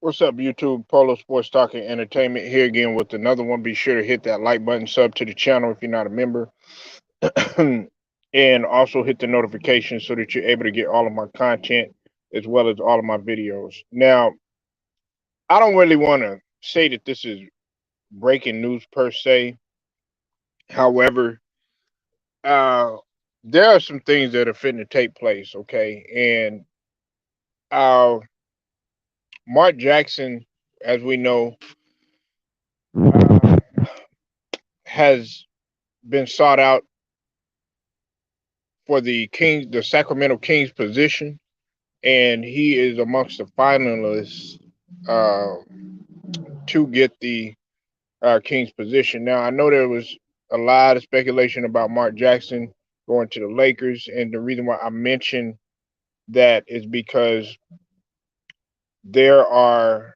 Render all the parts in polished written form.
What's up, YouTube? Polo Sports Talking Entertainment here again with another one. Be sure to hit that like button, sub to the channel if you're not a member, and also hit the notification so that you're able to get all of my content as well as all of my videos. Now, I don't really want to say that this is breaking news per se. However, uh, there are some things that are fitting to take place, okay? And uh, Mark Jackson, as we know, uh, has been sought out for the Sacramento Kings position, and he is amongst the finalists uh, to get the Kings position. Now, I know there was a lot of speculation about Mark Jackson going to the Lakers, and the reason why I mentioned that is because there are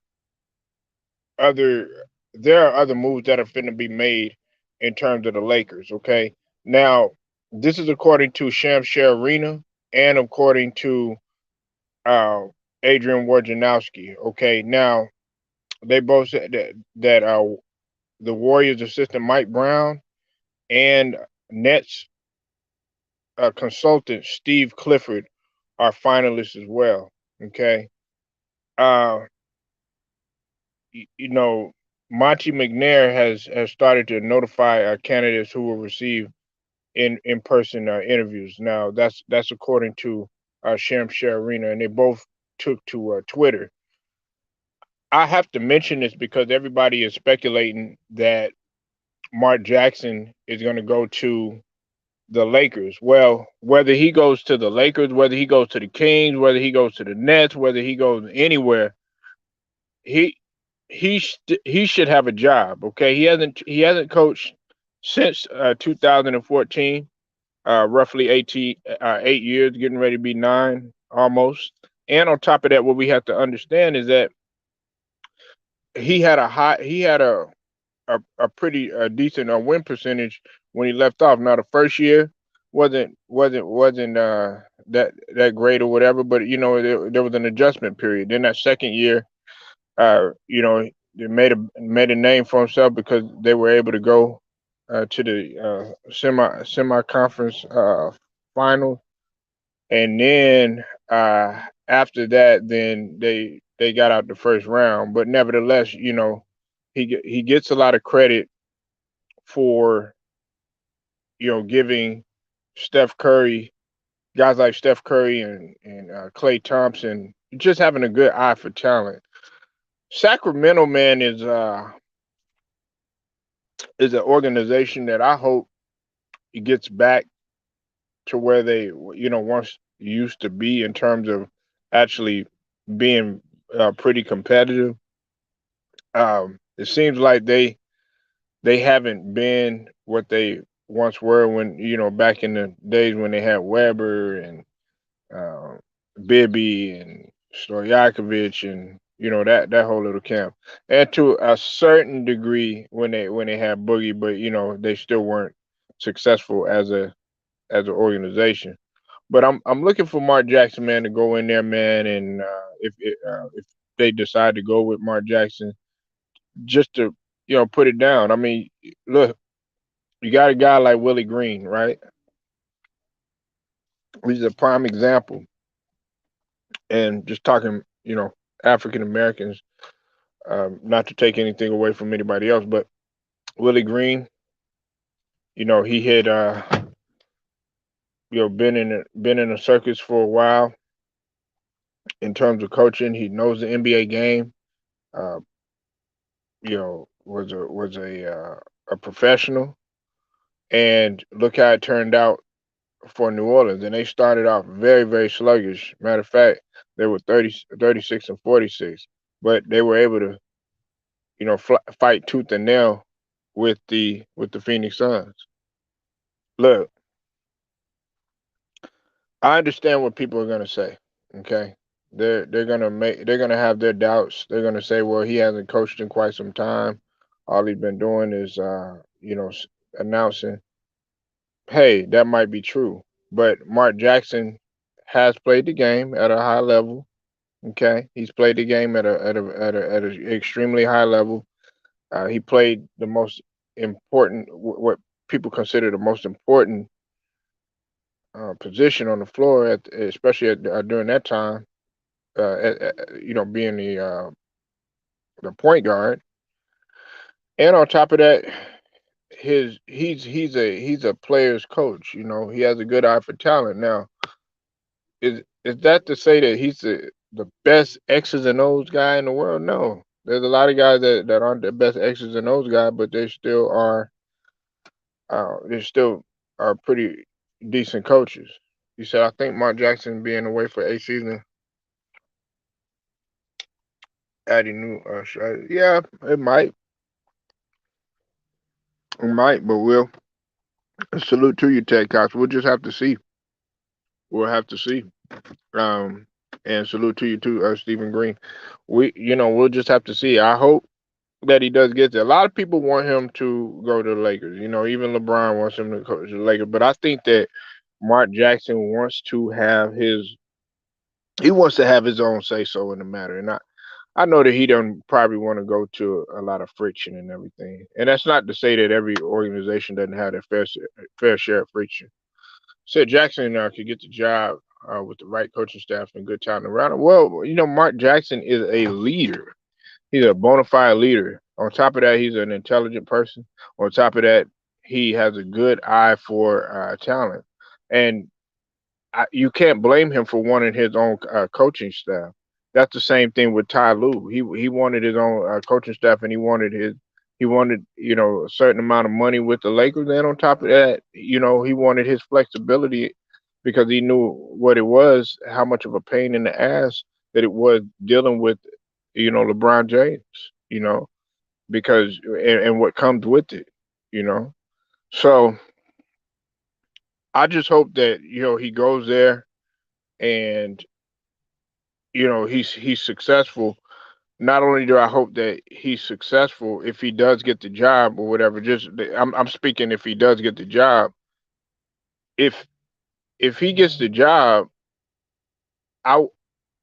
other there are other moves that are finna be made in terms of the Lakers. Okay, now this is according to Shams Arena and according to uh, Adrian Wojnarowski. Okay, now they both said that the Warriors assistant Mike Brown and Nets consultant Steve Clifford are finalists as well. Okay, uh, you know, Monty McNair has started to notify candidates who will receive in person interviews. Now that's according to Shams Arena, and they both took to Twitter. I have to mention this because everybody is speculating that Mark Jackson is going to go to the Lakers. Well, whether he goes to the Lakers, whether he goes to the Kings, whether he goes to the Nets, whether he goes anywhere, he he should have a job. Okay, he hasn't coached since 2014, roughly 8 years, getting ready to be nine almost. And on top of that, what we have to understand is that he had a pretty decent win percentage when he left off. Now the first year wasn't that great or whatever, but there was an adjustment period. Then that second year, they made a name for himself because they were able to go to the semi conference final, and then after that, then they got out the first round. But nevertheless, he gets a lot of credit for giving Steph Curry guys like Steph Curry and Klay Thompson just having a good eye for talent. Sacramento man is an organization that I hope it gets back to where they once used to be in terms of actually being pretty competitive. It seems like they haven't been what they once were when back in the days when they had Weber and uh, Bibby and Stojakovic and that whole little camp, and to a certain degree when they had Boogie, but they still weren't successful as an organization. But I'm looking for Mark Jackson, man, to go in there, man, and if they decide to go with Mark Jackson, just to put it down. I mean, look, you got a guy like Willie Green, right? He's a prime example, and just talking, African Americans, not to take anything away from anybody else, but Willie Green, he had been in a circus for a while in terms of coaching. He knows the NBA game. Uh, was a professional, and look how it turned out for New Orleans. And they started off very, very sluggish. Matter of fact, they were 36 and 46, but they were able to fight tooth and nail with the Phoenix Suns. Look, I understand what people are gonna say. Okay, they're gonna have their doubts. They're gonna say, well, he hasn't coached in quite some time. All he's been doing is announcing. Hey, that might be true, but Mark Jackson has played the game at a high level. Okay, he's played the game at a extremely high level. He played the most important, what people consider the most important position on the floor, especially during that time. Being the point guard, and on top of that, he's a player's coach. You know, he has a good eye for talent. Now, is that to say that he's the best X's and O's guy in the world? No. There's a lot of guys that aren't the best X's and O's guy, but they still are pretty decent coaches. You said I think Mark Jackson being away for a season, adding new strategy. Yeah, it might, but we'll salute to you, Ted Cox. We'll just have to see. We'll have to see. Um, and salute to you too, Stephen Green. We'll just have to see. I hope that he does get there. A lot of people want him to go to the Lakers. You know, even LeBron wants him to coach the Lakers. But I think that Mark Jackson wants to have his own say so in the matter. And I know that he don't probably want to go to a lot of friction and everything. And that's not to say that every organization doesn't have their fair share of friction. Said Jackson could get the job with the right coaching staff and good talent around him. Well, Mark Jackson is a leader. He's a bona fide leader. On top of that, he's an intelligent person. On top of that, he has a good eye for talent. And you can't blame him for wanting his own coaching staff. That's the same thing with Ty Lue. He wanted his own coaching staff, and he wanted a certain amount of money with the Lakers. And on top of that, he wanted his flexibility because he knew what it was, how much of a pain in the ass that it was dealing with, LeBron James. You know, because and what comes with it. You know, so I just hope that he goes there and he's successful. Not only do I hope that he's successful if he does get the job or whatever. Just I'm speaking if he does get the job. If he gets the job, I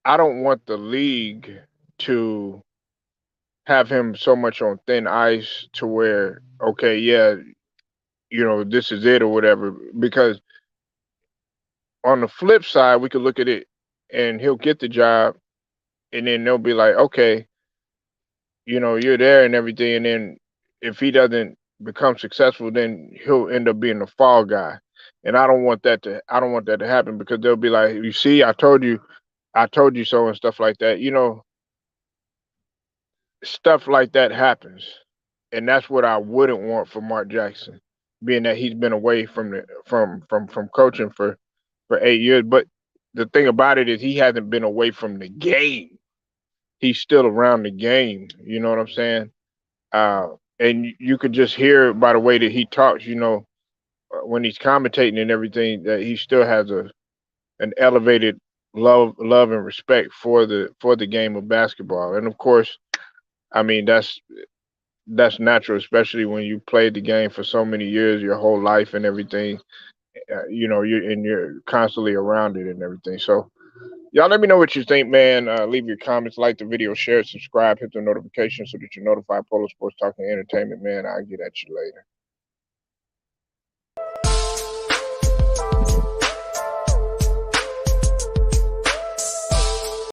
I don't want the league to have him so much on thin ice to where okay, yeah, this is it or whatever. Because on the flip side, we could look at it and he'll get the job, and then they'll be like, okay, you're there and everything, and then if he doesn't become successful, then he'll end up being the fall guy. And I don't want that to happen because they'll be like, you see, I told you so and stuff like that. Stuff like that happens. And that's what I wouldn't want for Mark Jackson, being that he's been away from coaching for 8 years. But the thing about it is he hasn't been away from the game. He's still around the game. You know what I'm saying? And you could just hear by the way that he talks, when he's commentating and everything, that he still has an elevated love and respect for the game of basketball. And of course, I mean that's natural, especially when you played the game for so many years, your whole life and everything. You're constantly around it and everything. So y'all let me know what you think, man. Leave your comments, like the video, share it, subscribe, hit the notification so that you're notified. Polo Sports Talking Entertainment, man. I'll get at you later.